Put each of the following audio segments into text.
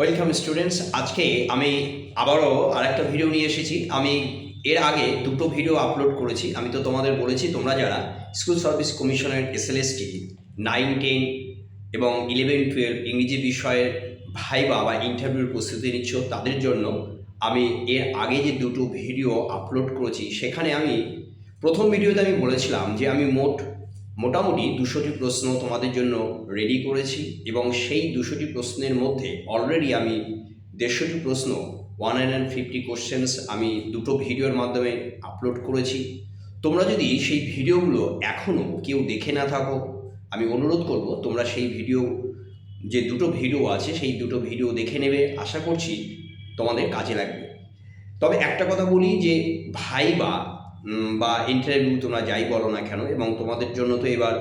Welcome students. আজকে আমি আবারও আরেকটা ভিডিও নিয়ে এসেছি। আমি এর আগে দুটো ভিডিও আপলোড করেছি। আমি তো তোমাদের বলেছি তোমরা যারা স্কুল সার্ভিস কমিশনের এসএলএসটি 9-10 এবং 11-12 ইংরেজি বিষয়ের ভাইবা বা ইন্টারভিউর প্রস্তুতি নিচ্ছ তাদের জন্য আমি এর আগে যে দুটো ভিডিও আপলোড করেছি সেখানে আমি প্রথম ভিডিওতে আমি বলেছিলাম যে আমি মোটামুটি 200টি প্রশ্ন তোমাদের জন্য রেডি করেছি এবং সেই 200টি প্রশ্নের মধ্যে অলরেডি আমি 150টি প্রশ্ন 150 কোশ্চেন্স আমি দুটো ভিডিওর মাধ্যমে আপলোড করেছি। তোমরা যদি সেই ভিডিওগুলো এখনও কেউ দেখে না থাকো, আমি অনুরোধ করব তোমরা সেই ভিডিও যে দুটো ভিডিও আছে সেই দুটো ভিডিও দেখে নেবে। আশা করছি তোমাদের কাজে লাগবে। তবে একটা কথা বলি যে ভাইবা বা ইন্টারভিউ তোমরা যাই বলো না কেন, এবং তোমাদের জন্য তো এবার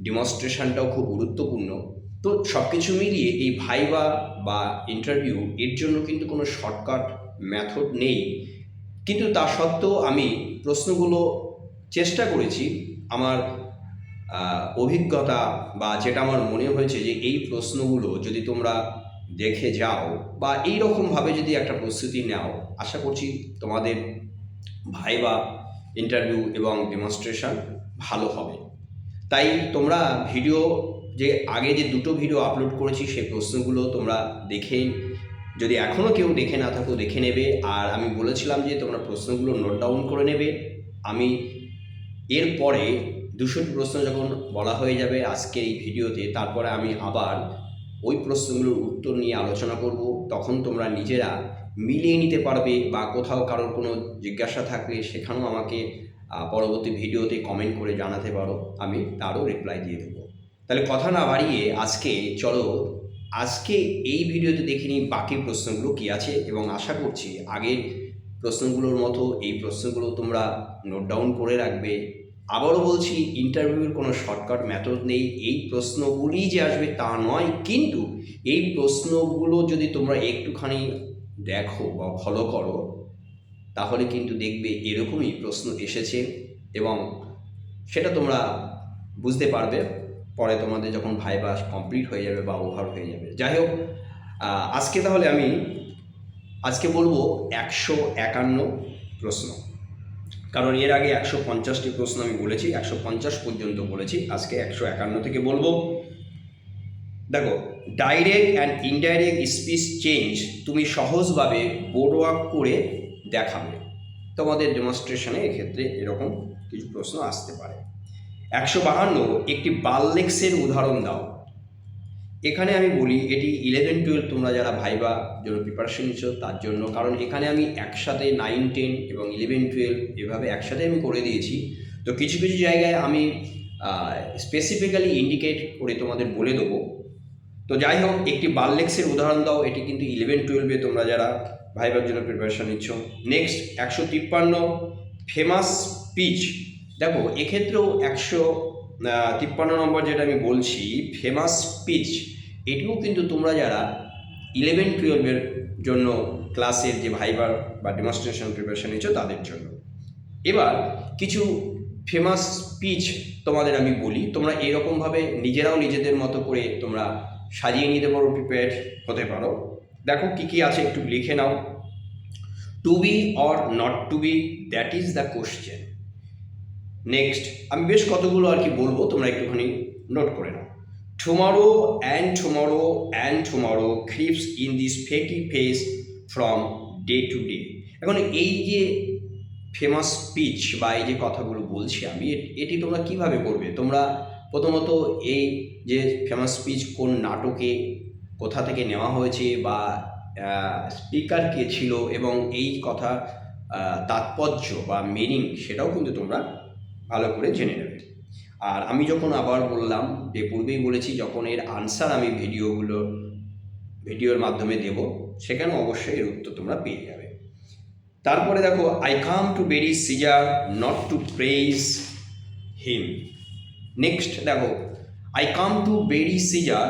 ডেমনস্ট্রেশনটাও খুব গুরুত্বপূর্ণ। তো সব কিছু মিলিয়ে এই ভাইবা বা ইন্টারভিউ এর জন্য কিন্তু কোনো শর্টকাট মেথড নেই, কিন্তু তা সত্ত্বেও আমি প্রশ্নগুলো চেষ্টা করেছি আমার অভিজ্ঞতা বা যেটা আমার মনে হয়েছে যে এই প্রশ্নগুলো যদি তোমরা দেখে যাও বা এই রকমভাবে যদি একটা প্রস্তুতি নাও, আশা করছি তোমাদের ভাইবা ইন্টারভিউ এবং ডেমনস্ট্রেশন ভালো হবে। তাই তোমরা ভিডিও যে আগে যে দুটো ভিডিও আপলোড করেছি সেই প্রশ্নগুলো তোমরা দেখে, যদি এখনও কেউ দেখে না থাকো দেখে নেবে। আর আমি বলেছিলাম যে তোমরা প্রশ্নগুলো নোট ডাউন করে নেবে। আমি এরপরে 200টি প্রশ্ন যখন বলা হয়ে যাবে আজকের এই ভিডিওতে, তারপরে আমি আবার ওই প্রশ্নগুলোর উত্তর নিয়ে আলোচনা করব। তখন তোমরা নিজেরা মিলিয়ে নিতে পারবে বা কোথাও কারোর কোনো জিজ্ঞাসা থাকলে সেখানেও আমাকে পরবর্তী ভিডিওতে কমেন্ট করে জানাতে পারো, আমি তারও রিপ্লাই দিয়ে দেবো। তাহলে কথা না বাড়িয়ে আজকে এই ভিডিওতে দেখে নিই বাকি প্রশ্নগুলো কী আছে, এবং আশা করছি আগের প্রশ্নগুলোর মতো এই প্রশ্নগুলো তোমরা নোট ডাউন করে রাখবে। আবারও বলছি, ইন্টারভিউর কোনো শর্টকাট মেথড নেই। এই প্রশ্নগুলি যে আসবে তা নয়, কিন্তু এই প্রশ্নগুলো যদি তোমরা একটুখানি দেখো বা ফলো করো তাহলে কিন্তু দেখবে এরকমই প্রশ্ন এসেছে এবং সেটা তোমরা বুঝতে পারবে পরে তোমাদের যখন ভাইবা কমপ্লিট হয়ে যাবে বা ওভার হয়ে যাবে। যাই হোক, তাহলে আমি আজকে বলবো 151 প্রশ্ন, কারণ এর আগে 150টি প্রশ্ন আমি বলেছি, 150 পর্যন্ত বলেছি। আজকে 151 থেকে বলবো। দেখো, direct and indirect speech change তুমি সহজভাবে বোর্ড ওয়ার্ক করে দেখাবে। তোমাদের ডেমনস্ট্রেশনে এক্ষেত্রে এরকম কিছু প্রশ্ন আসতে পারে। 152 একটি বাল্লেক্সের উদাহরণ দাও। এখানে আমি বলি এটি 11-12 তোমরা যারা ভাইবা জন্য প্রিপারেশন নিচ্ছ তার জন্য, কারণ এখানে আমি একসাথে 9-10 এবং 11-12 এভাবে একসাথে আমি করে দিয়েছি। তো কিছু কিছু জায়গায় আমি স্পেসিফিক্যালি ইন্ডিকেট করে তোমাদের বলে দেবো। তো যাই হোক, একটি বাল্লেক্সের উদাহরণ দাও, এটি কিন্তু 11-12 তোমরা যারা ভাইবার জন্য প্রিপারেশন নিচ্ছ। Next 153 famous speech. দেখো, এক্ষেত্রেও 153 নম্বর যেটা আমি বলছি ফেমাস স্পিচ, এটিও কিন্তু তোমরা যারা 11-12 জন্য ক্লাসের যে ভাইবার বা ডেমনস্ট্রেশন প্রিপারেশন নিচ্ছ তাদের জন্য। এবার কিছু ফেমাস স্পিচ তোমাদের আমি বলি, তোমরা এরকমভাবে নিজেরাও নিজেদের মতো করে তোমরা সাজিয়ে নিতে পারো, প্রিপেয়ার হতে পারো। দেখো কী কী আছে একটু লিখে নাও। To be or not to be, that is the question. Next আমি বেশ কতগুলো আর কি বলবো, তোমরা একটুখানি নোট করে নাও। Tomorrow and tomorrow creeps in this petty pace from day to day. এখন এই যে ফেমাস স্পিচ বা এই যে কথাগুলো বলছি আমি, এটি তোমরা কিভাবে করবে? তোমরা প্রথমত এই যে ফেমাস স্পিচ কোন নাটকে কোথা থেকে নেওয়া হয়েছে বা স্পিকার কে ছিল এবং এই কথা তাৎপর্য বা মিনিং সেটাও কিন্তু তোমরা ভালো করে জেনে নেবে। আর আমি যখন আবার বললাম যে পূর্বেই বলেছি, যখন এর আনসার আমি ভিডিওর মাধ্যমে দেব সেখানে অবশ্যই এর উত্তর তোমরা পেয়ে যাবে। তারপরে দেখো, I come to bury Caesar not to praise him. Next দেখো, I come to bury Caesar,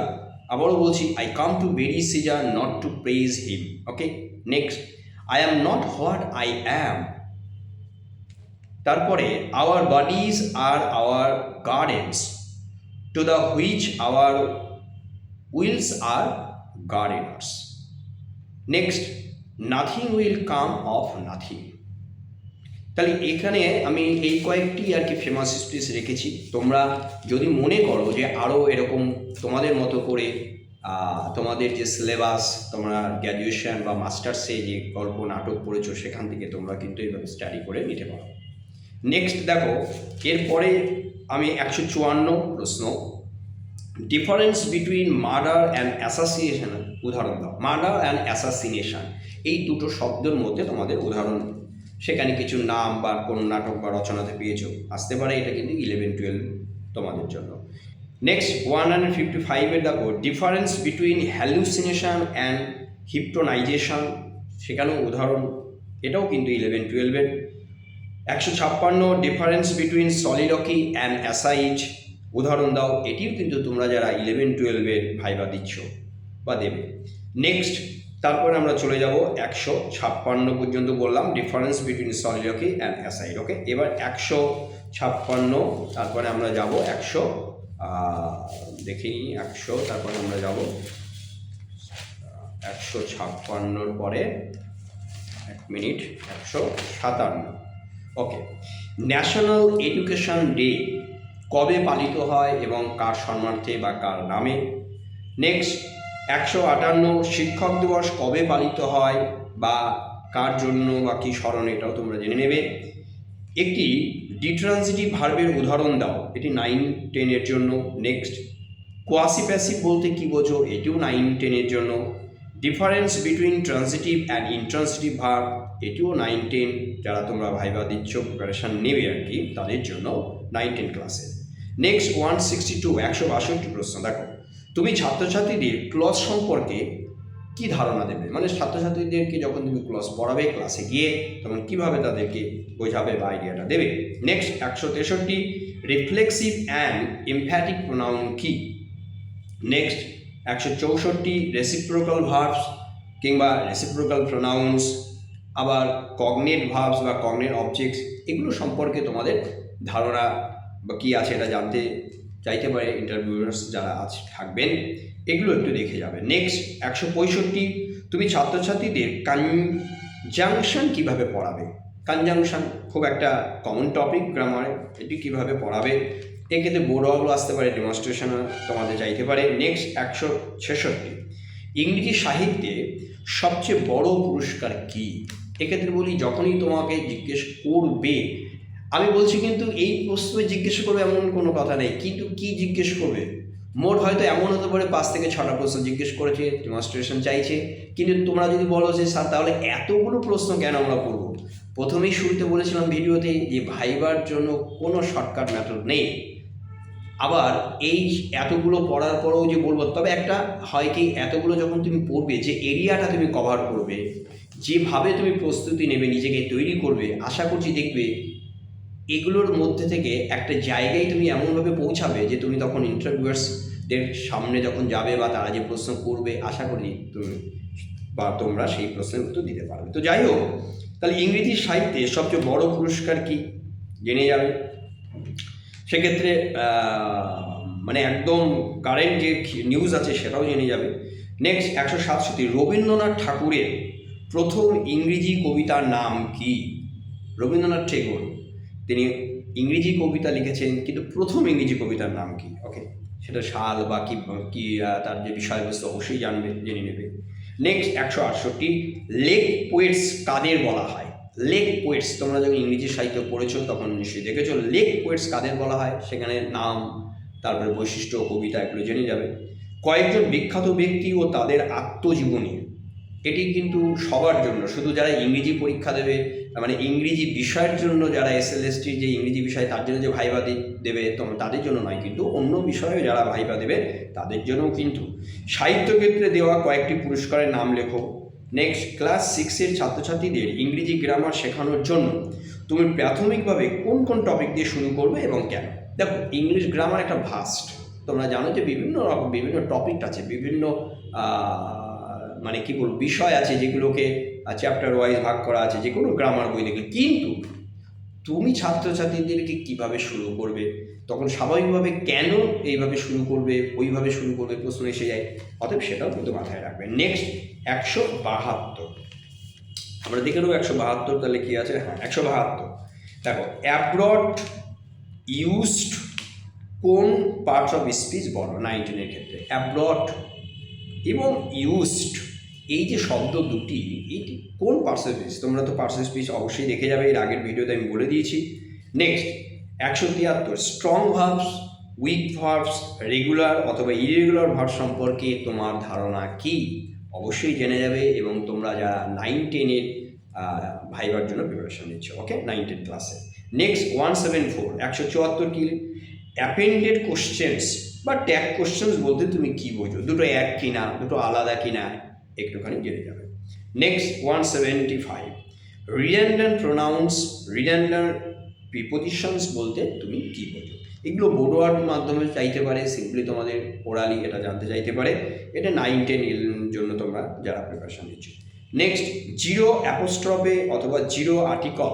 আবারও বলছি I come to bury Caesar not to praise him. Okay, next I am not what I am. তারপরে our bodies are our gardens to the which our wills are gardeners. Next, nothing will come of nothing. তাহলে এখানে আমি এই কয়েকটি আর কি famous speech রেখেছি। তোমরা যদি মনে করো যে আরও এরকম তোমাদের মতো করে তোমাদের যে সিলেবাস, তোমরা গ্র্যাজুয়েশন বা মাস্টার্সে যে গল্প নাটক পড়েছো সেখান থেকে তোমরা কিন্তু এইভাবে স্টাডি করে নিতে পারো। নেক্সট দেখো, এরপরে আমি 154 প্রশ্ন, difference between murder and assassination উদাহরণ দাও। মার্ডার অ্যান্ড অ্যাসাসিনেশন এই দুটো শব্দের মধ্যে তোমাদের উদাহরণ, সেখানে কিছু নাম বা কোনো নাটক বা রচনাতে পেয়েছো, আসতে পারে। এটা কিন্তু 11-12 তোমাদের জন্য। নেক্সট 155-এর দেখো, ডিফারেন্স বিটুইন হ্যালুসিনেশন অ্যান্ড হিপনোটাইজেশন, সেখানেও উদাহরণ, এটাও কিন্তু 11-12-এর। 156, ডিফারেন্স বিটুইন সলিলকি অ্যান্ড অ্যাসাইড, উদাহরণ দাও। এটিও কিন্তু তোমরা যারা 11-12-এর ভাইবা দিচ্ছ বা দেবে। নেক্সট, তারপরে আমরা চলে যাব 156 পর্যন্ত বললাম, ডিফারেন্স বিটুইন সলিলকি অ্যান্ড অ্যাসাইড। ওকে, এবার 156, তারপরে আমরা যাব 100, দেখি 100, তারপরে আমরা যাব 156 পরে 1 মিনিট 157। ওকে, ন্যাশনাল এডুকেশন ডে কবে পালিত হয় এবং কার সম্মানার্থে বা কার নামে? নেক্সট 158, শিক্ষক দিবস কবে পালিত হয় বা কার জন্য বা কী স্মরণে, এটাও তোমরা জেনে নেবে। একটি ডিট্রানজিটিভ ভার্বের উদাহরণ দাও, এটি 9-10-এর জন্য। নেক্সট, কোয়াসি প্যাসিভ বলতে কী বোঝো, এটিও 9-10-এর জন্য। Difference between transitive and intransitive verb, এটিও 9-10 যারা তোমরা ভাইবা দিচ্ছ, প্রিপারেশান নেবে আর কি, তাদের জন্য 9-10 ক্লাসে। নেক্সট 162 প্রশ্ন, দেখো, তুমি ছাত্রছাত্রীদের ক্লজ সম্পর্কে কি ধারণা দেবে? মানে ছাত্রছাত্রীদেরকে যখন তুমি ক্লজ পড়াবে ক্লাসে গিয়ে, তখন কিভাবে তাদেরকে বোঝাবে বা আইডিয়াটা দেবে। Next 163, reflexive and emphatic pronoun কি? নেক্সট 164, রেসিপ্রোকাল ভার্বস কিংবা রেসিপ্রোকাল প্রোনাউন্স, আবার কগনেট ভার্বস বা কগনেট অবজেক্টস, এগুলো সম্পর্কে তোমাদের ধারণা বা কী আছে এটা জানতে চাইতে পারে ইন্টারভিউয়ার্স যারা থাকবেন, এগুলো একটু দেখে যাবে। নেক্সট 165, তুমি ছাত্রছাত্রীদের কনজাংশন কিভাবে পড়াবে? কনজাংশন খুব একটা কমন টপিক গ্রামারে, এটি কিভাবে পড়াবে? এক্ষেত্রে বোর্ডগুলো আসতে পারে, ডেমনস্ট্রেশন তোমাদের চাইতে পারে। নেক্সট 166, ইংরেজি সাহিত্যে সবচেয়ে বড় পুরস্কার কি? এক্ষেত্রে বলি, যখনই তোমাকে জিজ্ঞেস করবে, আমি বলছি কিন্তু এই প্রশ্নে জিজ্ঞেস করবে এমন কোনো কথা নেই, কিন্তু কি জিজ্ঞেস করবে, মোট হয়তো এমন হতে পারে 5 থেকে 6টা প্রশ্ন জিজ্ঞেস করেছে, ডেমনস্ট্রেশন চাইছে। কিন্তু তোমরা যদি বলো যে স্যার তাহলে এতগুলো প্রশ্ন কেন আমরা পড়বো? প্রথমেই শুরুতে বলেছিলাম ভিডিওতে যে ভাইবার জন্য কোনো শর্টকাট মেথড নেই। আবার এই এতগুলো পড়ার পরেও যে বলবো, তবে একটা হয় কি, এতগুলো যখন তুমি পড়বে, যে এরিয়াটা তুমি কভার করবে, যেভাবে তুমি প্রস্তুতি নেবে, নিজেকে তৈরি করবে, আশা করছি দেখবে এগুলোর মধ্যে থেকে একটা জায়গায় তুমি এমনভাবে পৌঁছাবে যে তুমি তখন ইন্টারভিউয়ার্সদের সামনে যখন যাবে বা তারা যে প্রশ্ন করবে, আশা করি তুমি বা তোমরা সেই প্রশ্নের উত্তর দিতে পারবে। তো যাই হোক, তাহলে ইংরেজি সাহিত্যে সবচেয়ে বড় পুরস্কার কি জেনে যাবে। সেক্ষেত্রে মানে একদম কারেন্ট যে নিউজ আছে সেটাও জেনে যাবে। নেক্সট 167, রবীন্দ্রনাথ ঠাকুরের প্রথম ইংরেজি কবিতার নাম কি? রবীন্দ্রনাথ ঠাকুর তিনি ইংরেজি কবিতা লিখেছেন, কিন্তু প্রথম ইংরেজি কবিতার নাম কি? ওকে, সেটা সাল বা কি তার যে বিষয়বস্তু অবশ্যই জেনে নেবে। নেক্সট 168, লেক পোয়েটস কাদের বলা হয়? লেক পোয়েটস তোমরা যখন ইংরেজি সাহিত্য পড়েছো তখন নিশ্চয়ই দেখেছো, লেক পোয়েটস কাদের বলা হয়, সেখানে নাম, তারপরে বৈশিষ্ট্য, কবিতা, এগুলো জেনে যাবে। কয়েকজন বিখ্যাত ব্যক্তি ও তাদের আত্মজীবনী, এটি কিন্তু সবার জন্য, শুধু যারা ইংরেজি পরীক্ষা দেবে, মানে ইংরেজি বিষয়ের জন্য যারা SLST যে ইংরেজি বিষয় তার জন্য যে ভাইবা দেবে তাদের জন্য নয়, কিন্তু অন্য বিষয়ে যারা ভাইবা দেবে তাদের জন্যও কিন্তু। সাহিত্যক্ষেত্রে দেওয়া কয়েকটি পুরস্কারের নাম লেখো। নেক্সট, ক্লাস 6-এর ছাত্রছাত্রীদের ইংরেজি গ্রামার শেখানোর জন্য তুমি প্রাথমিকভাবে কোন কোন টপিক দিয়ে শুরু করবে এবং কেন? দেখো, ইংলিশ গ্রামার একটা ভাস্ট, তোমরা জানো যে বিভিন্ন টপিক আছে, বিভিন্ন মানে কী বলবো বিষয় আছে যেগুলোকে চ্যাপ্টার ওয়াইজ ভাগ করা আছে যে কোনো গ্রামার বই থেকে। কিন্তু তুমি ছাত্রছাত্রীদেরকে কিভাবে শুরু করবে তখন স্বাভাবিকভাবে কেন এইভাবে শুরু করবে, ওইভাবে শুরু করবে প্রশ্ন এসে যায়। অতএব সেটাও কিন্তু মাথায় রাখবে। নেক্সট 172, আমরা দেখে নেবো 172 তাহলে কি আছে। হ্যাঁ, 172 দেখো, অ্যাব্রড ইউজড কোন পার্টস অফ স্পিচ বলো 19-এর ক্ষেত্রে। অ্যাব্রড এবং ইউজড এই যে শব্দ দুটি, এটি কোন পার্টস অফ স্পিচ? তোমরা তো পার্টস অফ স্পিচ অবশ্যই দেখে যাবে, এর আগের ভিডিওতে আমি বলে দিয়েছি। Next 173, strong verbs, weak verbs, regular অথবা ইরেগুলার ভার্ব সম্পর্কে তোমার ধারণা কি? অবশ্যই জেনে যাবে। এবং তোমরা যারা 9-10-এর ভাইবার জন্য প্রিপারেশন নিচ্ছ, ওকে, 9-10 ক্লাসে। নেক্সট 174, 174 কি? অ্যাপেন্ডেড কোশ্চেন্স বা ট্যাগ কোশ্চেন্স বলতে তুমি কি বোঝো? দুটো এক কিনা, দুটো আলাদা কিনা একটুখানি জেনে যাবে। Next 175, redundant pronounce, redundant prepositions বলতে তুমি কি বোঝো? এগুলো বোর্ডওয়ার্ড মাধ্যমে চাইতে পারে, সিম্পলি তোমাদের ওরালি এটা জানতে চাইতে পারে। এটা 9-10 জন্য তোমরা যারা প্রিপারেশন নিচ্ছ। নেক্সট 0 অ্যাপোস্ট্রফে অথবা 0 আর্টিকল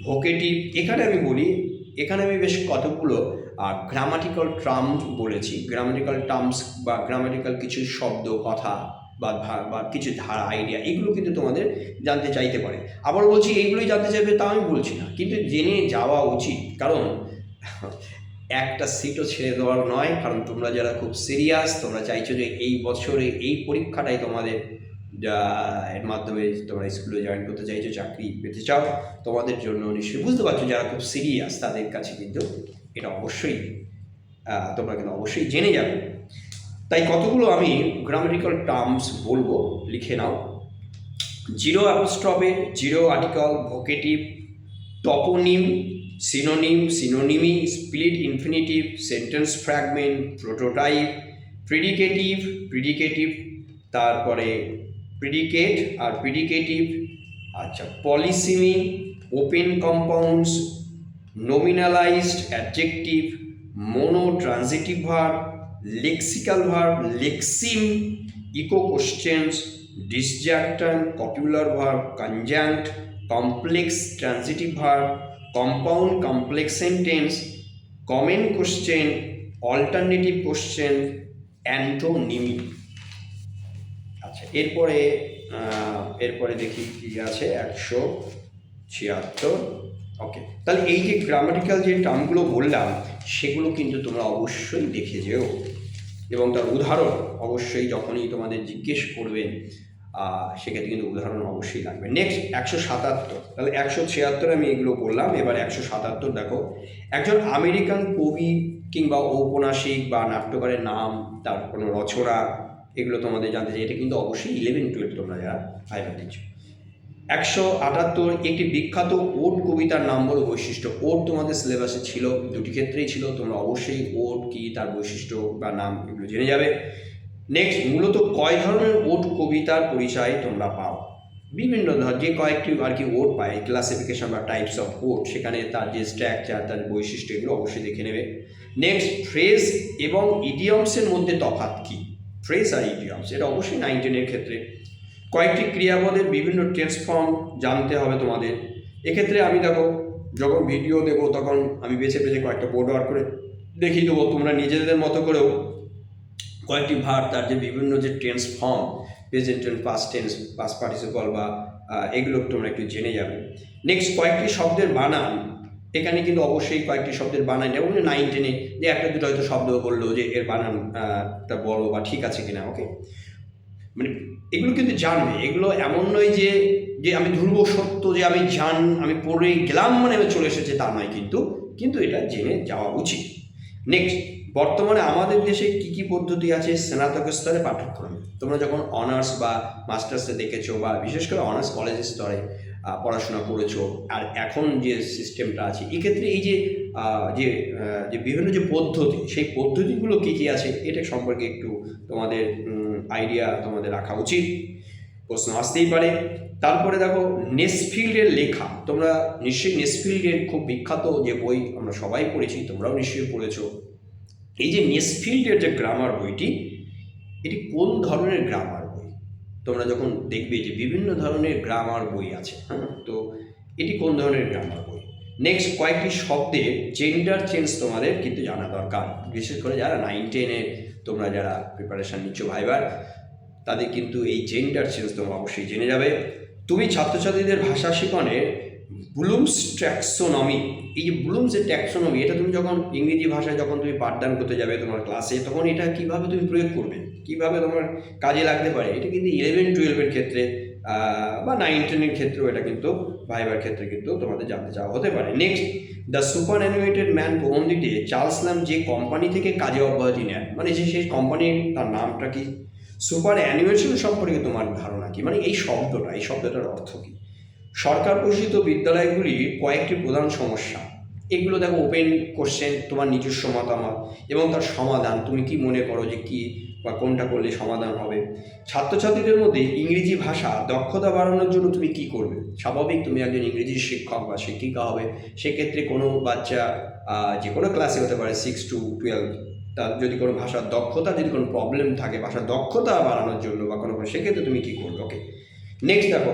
ভোকেটিভ। এখানে আমি বলি, এখানে আমি বেশ কতগুলো গ্রামাটিক্যাল টার্মস বলেছি। গ্রামাটিক্যাল টার্মস বা গ্রামাটিক্যাল কিছু শব্দ, কথা বা কিছু ধারা, আইডিয়া, এগুলো কিন্তু তোমাদের জানতে চাইতে পারে। আবার বলছি, এইগুলোই জানতে চাইবে তা আমি বলছি না, কিন্তু জেনে যাওয়া উচিত। কারণ একটা সিটও ছেড়ে দেওয়ার নয়, কারণ তোমরা যারা খুব সিরিয়াস, তোমরা চাইছো যে এই বছরে এই পরীক্ষাটাই তোমাদের এর মাধ্যমে তোমরা স্কুলে জয়েন করতে চাইছো, চাকরি পেতে চাও, তোমাদের জন্য নিশ্চয়ই বুঝতে পারছো যারা খুব সিরিয়াস তাদের কাছে কিন্তু এটা অবশ্যই তোমরা কিন্তু অবশ্যই জেনে যাবে। তাই কতগুলো আমি গ্রামাটিক্যাল টার্মস বলবো, লিখে নাও। 0 apostrophe, 0 article, vocative, toponym, synonym, synonymy, split infinitive, sentence fragment, prototype, predicative, তারপরে প্রিডিকেট আর প্রিডিকেটিভ, আচ্ছা, polysemy, open compounds, nominalized adjective, monotransitive verb, lexical verb, lexeme, echo questions, disjunctant, copular verb, conjunct, complex transitive verb, compound complex sentence, comment question, alternative question, antonymy। আচ্ছা, এরপরে দেখি কি আছে 176। ওকে, তাহলে এই যে গ্রামাটিক্যাল যে টার্মগুলো বললাম সেগুলো কিন্তু তোমরা অবশ্যই দেখে যেও, এবং তার উদাহরণ অবশ্যই যখনই তোমাদের জিজ্ঞেস করবেন সেক্ষেত্রে কিন্তু উদাহরণ অবশ্যই লাগবে। নেক্সট 177, তাহলে 176 আমি এগুলো বললাম। এবার 177 দেখো, একজন আমেরিকান কবি কিংবা ঔপন্যাসিক বা নাট্যকারের নাম, তার কোনো রচনা, এগুলো তোমাদের জানতে চাই। এটা কিন্তু অবশ্যই 11-12 তোমরা যারা ভাইবা দিচ্ছ। 178, একটি বিখ্যাত ওড কবিতার নাম বলো, বৈশিষ্ট্য। ওড তোমাদের সিলেবাসে ছিল, দুটি ক্ষেত্রেই ছিল, তোমরা অবশ্যই ওড কি, তার বৈশিষ্ট্য বা নাম এগুলো জেনে যাবে। নেক্সট, মূলত কয় ধরনের ওড কবিতার পরিচয় তোমরা পাও? বিভিন্ন যে কয়েকটি আর কি ওড পায়, ক্লাসিফিকেশন বা টাইপস অফ ওড, সেখানে তার যে স্ট্রাকচার, তার বৈশিষ্ট্য, এগুলো অবশ্যই দেখে নেবে। নেক্সট, ফ্রেজ এবং ইডিয়মসের মধ্যে তফাৎ কী? ফ্রেজ আর ইডিয়মস, এটা অবশ্যই 9-10-এর ক্ষেত্রে। কয়েকটি ক্রিয়াপদের বিভিন্ন টেন্স ফর্ম জানতে হবে তোমাদের। এক্ষেত্রে আমি দেখো, যখন ভিডিও দেবো তখন আমি বেছে বেছে কয়েকটা বোর্ড ওয়ার্ক করে দেখিয়ে দেবো, তোমরা নিজেদের মতো করেও কয়েকটি ভার্ব, তার যে বিভিন্ন যে tense form, present tense, past tense, past participle বা এগুলো তোমরা একটু জেনে যাবে। নেক্সট, কয়েকটি শব্দের বানান। এখানে কিন্তু অবশ্যই কয়েকটি শব্দের বানান, যেমন 9-10-এ যে একটা দুটো হয়তো শব্দ বললো যে এর বানানটা বলো বা ঠিক আছে কিনা, ওকে, মানে এগুলো কিন্তু জানবে। এগুলো এমন নয় যে আমি ধ্রুব সত্য, যে আমি পড়ে গেলাম মানে আমি চলে এসেছে, তা নয়, কিন্তু এটা জেনে যাওয়া উচিত। নেক্সট, বর্তমানে আমাদের দেশে কি কি পদ্ধতি আছে স্নাতক স্তরে পাঠ্যক্রমে? তোমরা যখন অনার্স বা মাস্টার্সে দেখেছো, বা বিশেষ করে অনার্স কলেজ স্তরে পড়াশোনা করেছো, আর এখন যে সিস্টেমটা আছে, এক্ষেত্রে এই যে বিভিন্ন যে পদ্ধতি, সেই পদ্ধতিগুলো কী কী আছে এটা সম্পর্কে একটু তোমাদের আইডিয়া তোমাদের রাখা উচিত, প্রশ্ন আসতেই পারে। তারপরে দেখো, নেসফিল্ডের লেখা। তোমরা নিশ্চয়ই নেসফিল্ডের খুব বিখ্যাত যে বই আমরা সবাই পড়েছি, তোমরাও নিশ্চয়ই পড়েছো। এই যে নেসফিল্ডের যে গ্রামার বইটি, এটি কোন ধরনের গ্রামার বই? তোমরা যখন দেখবে যে বিভিন্ন ধরনের গ্রামার বই আছে, হ্যাঁ, তো এটি কোন ধরনের গ্রামার বই? নেক্সট কয়েকটি শব্দের জেন্ডার চেঞ্জ তোমাদের কিন্তু জানা দরকার, বিশেষ করে যারা 9-10-এ তোমরা যারা প্রিপারেশান নিচ্ছ ভাইবার, তাদের কিন্তু এই জেন্ডার চেঞ্জ তোমরা অবশ্যই জেনে যাবে। তুমি ছাত্রছাত্রীদের ভাষা শিখনের ব্লুমস ট্যাক্সোনমি, এই যে ব্লুমসের ট্যাক্সোনমি, এটা তুমি যখন ইংরেজি ভাষায় যখন তুমি পাঠদান করতে যাবে তোমার ক্লাসে, তখন এটা কীভাবে তুমি প্রয়োগ করবে, কীভাবে তোমার কাজে লাগতে পারে, এটা কিন্তু 11-12-এর ক্ষেত্রে বা 9-10-এর ক্ষেত্রেও এটা কিন্তু ভাইবার ক্ষেত্রে কিন্তু তোমাদের জানতে চাওয়া হতে পারে। Next, the superannuated man প্রবন্ধটিতে চার্লস ল্যাম্ব যে কোম্পানি থেকে কাজে অব্যাহতি নেন, মানে যে সেই কোম্পানির তার নামটা কি, সুপার অ্যানিমেশন সম্পর্কে তোমার ধারণা কি, মানে এই শব্দটার অর্থ কী, সরকার পোষিত বিদ্যালয়গুলির কয়েকটি প্রধান সমস্যা, এগুলো দেখো ওপেন কোশ্চেন, তোমার নিজস্ব মতামত এবং তার সমাধান, তুমি কি মনে করো যে কী বা কোনটা করলে সমাধান হবে। ছাত্রছাত্রীদের মধ্যে ইংরেজি ভাষা দক্ষতা বাড়ানোর জন্য তুমি কি করবে, স্বাভাবিক তুমি একজন ইংরেজি শিক্ষক বা শিক্ষিকা হবে, সেক্ষেত্রে কোনো বাচ্চা যে কোনো ক্লাসে হতে পারে 6 to 12, তার যদি কোনো ভাষার দক্ষতা, যদি কোনো প্রবলেম থাকে ভাষার দক্ষতা বাড়ানোর জন্য বা কোনো, সেক্ষেত্রে তুমি কী করবে। ওকে, নেক্সট দেখো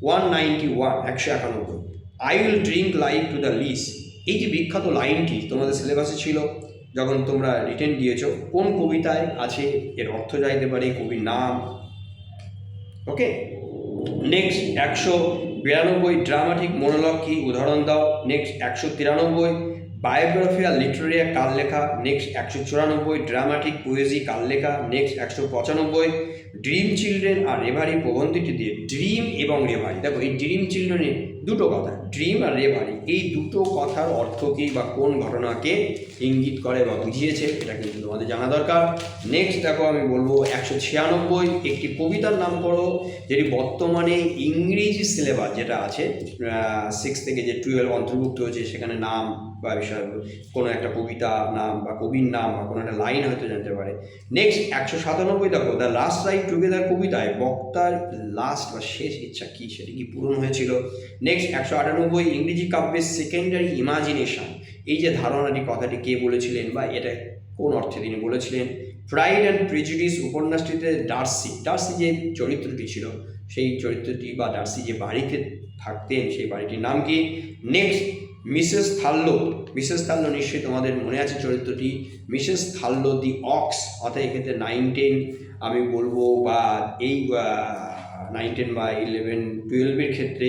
191, I will drink life to the lees, এই যে বিখ্যাত লাইনটি তোমাদের সিলেবাসে ছিল যখন তোমরা রিটেন দিয়েছো, কোন কবিতায় আছে, এর অর্থ চাইতে পারে, কবির নাম। ওকে, নেক্সট 192, ড্রামাটিক মোনোলগ কি, উদাহরণ দাও। নেক্সট 193, বায়োগ্রাফি আর লিটারেরি কার লেখা। নেক্সট 194, ড্রামাটিক পোয়েজি কার লেখা। Next 195, dream children are reverie প্রবন্ধটি দিয়ে, ড্রিম এবং রেভারি, দেখো এই ড্রিম চিলড্রেনের দুটো কথা, ড্রিম আর রেভারি, এই দুটো কথার অর্থ কী বা কোন ঘটনাকে ইঙ্গিত করে বা বুঝিয়েছে, এটা কিন্তু তোমাদের জানা দরকার। নেক্সট দেখো আমি বলবো 196, একটি কবিতার নাম করো যেটি বর্তমানে ইংরেজি সিলেবাস যেটা আছে 6 থেকে যে 12 অন্তর্ভুক্ত হয়েছে, সেখানে নাম বা বিষয় কোনো একটা কবিতা নাম বা কবির নাম বা কোনো একটা লাইন হয়তো জানতে পারে। নেক্সট 197, দেখো দ্য লাস্ট রাইড টুগেদার কবিতায় বক্তার লাস্ট বা শেষ ইচ্ছা কী, সেটি কি পূরণ হয়েছিল। নেক্সট 198, ইংরেজি কাব্যের সেকেন্ডারি ইমাজিনেশন, এই যে ধারণাটি, কথাটি কে বলেছিলেন বা এটা কোন অর্থে তিনি বলেছিলেন। প্রাইড অ্যান্ড প্রেজুডিস উপন্যাসটিতে ডার্সি যে চরিত্রটি ছিল, সেই চরিত্রটি বা ডার্সি যে বাড়িতে থাকতেন সেই বাড়িটির নাম কি। নেক্সট মিসেস থার্লো নিশ্চয়ই তোমাদের মনে আছে চরিত্রটি, মিসেস থার্লো দি অক্স, অর্থাৎ এক্ষেত্রে 9-10 আমি বলবো বা এই 9-10 বা 11-12-এর ক্ষেত্রে,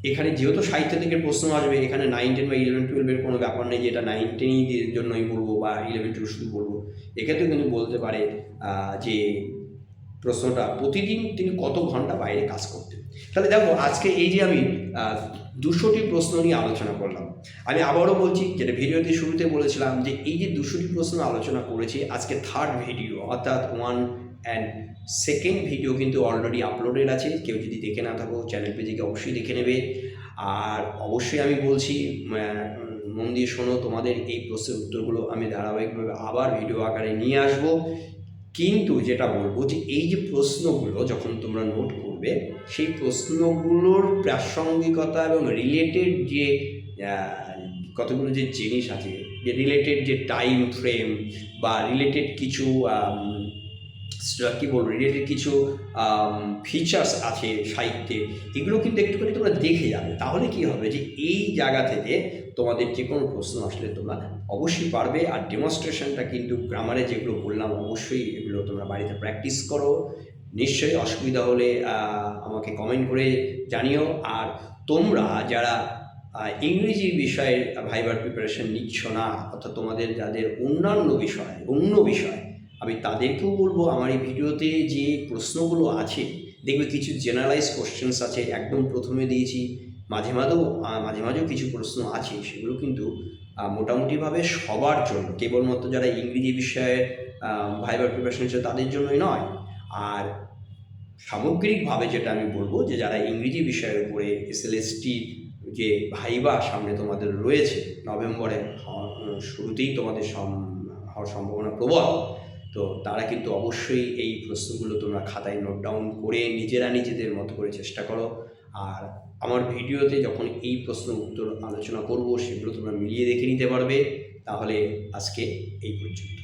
এখানে যেহেতু সাহিত্য থেকে প্রশ্ন আসবে, এখানে 9-10 বা 11-12-এর কোনো ব্যাপার নেই যে এটা 9-10-ই জন্যই বলবো বা 11-12 শুধু বলবো, এক্ষেত্রে কিন্তু বলতে পারে যে প্রশ্নটা প্রতিদিন তিনি কত ঘন্টা বাইরে কাজ করতেন। তাহলে দেখো আজকে এই যে আমি 200টি প্রশ্ন নিয়ে আলোচনা করলাম, আমি আবারও বলছি যেটা ভিডিওতে শুরুতে বলেছিলাম যে এই যে 200টি প্রশ্ন আলোচনা করেছি, আজকে 3rd ভিডিও অর্থাৎ 1 and 2nd ভিডিও কিন্তু অলরেডি আপলোডেড আছে, কেউ যদি দেখে না থাকো চ্যানেল পেজে অবশ্যই দেখে নেবে। আর অবশ্যই আমি বলছি মন দিয়ে শোনো, তোমাদের এই প্রশ্নের উত্তরগুলো আমি ধারাবাহিকভাবে আবার ভিডিও আকারে নিয়ে আসবো। কিন্তু যেটা বলবো যে এই যে প্রশ্নগুলো যখন তোমরা নোট করবে, সেই প্রশ্নগুলোর প্রাসঙ্গিকতা এবং রিলেটেড যে কতগুলো যে জিনিস আছে, যে রিলেটেড যে টাইম ফ্রেম বা রিলেটেড কিছু কী বলবো, রিলেটেড কিছু ফিচার্স আছে সাহিত্যে, এগুলো কিন্তু একটুখানি তোমরা দেখে যাবে। তাহলে কি হবে যে এই জায়গা থেকে তোমাদের যে কোনো প্রশ্ন আসলে তোমরা অবশ্যই পারবে। আর ডেমনস্ট্রেশনটা কিন্তু গ্রামারে যেগুলো বললাম অবশ্যই এগুলো তোমরা বাড়িতে প্র্যাকটিস করো। নিশ্চয়ই অসুবিধা হলে আমাকে কমেন্ট করে জানিও। আর তোমরা যারা ইংরেজি বিষয়ে ভাইবার প্রিপারেশন নিচ্ছ না, অর্থাৎ তোমাদের যাদের অন্য বিষয়, আমি তাদেরকেও বলবো আমার এই ভিডিওতে যে প্রশ্নগুলো আছে, দেখবে কিছু জেনারেলাইজ কোশ্চেন্স আছে, একদম প্রথমে দিয়েছি, মাঝে মাঝেও কিছু প্রশ্ন আছে, সেগুলো কিন্তু মোটামুটিভাবে সবার জন্য, কেবলমাত্র যারা ইংরেজি বিষয়ে ভাইবার প্রিপারেশন নিচ্ছে তাদের জন্যই নয়। আর সামগ্রিকভাবে যেটা আমি বলবো যে যারা ইংরেজি বিষয়ের উপরে SLST যে ভাইবা সামনে তোমাদের রয়েছে, নভেম্বরের শুরুতেই তোমাদের হওয়ার সম্ভাবনা প্রবল, তো তারা কিন্তু অবশ্যই এই প্রশ্নগুলো তোমরা খাতায় নোট ডাউন করে নিজেদের মতো করে চেষ্টা করো। আর আমার ভিডিওতে যখন এই প্রশ্ন উত্তর আলোচনা করব, সেগুলো তোমরা মিলিয়ে দেখে নিতে পারবে। তাহলে আজকে এই পর্যন্ত।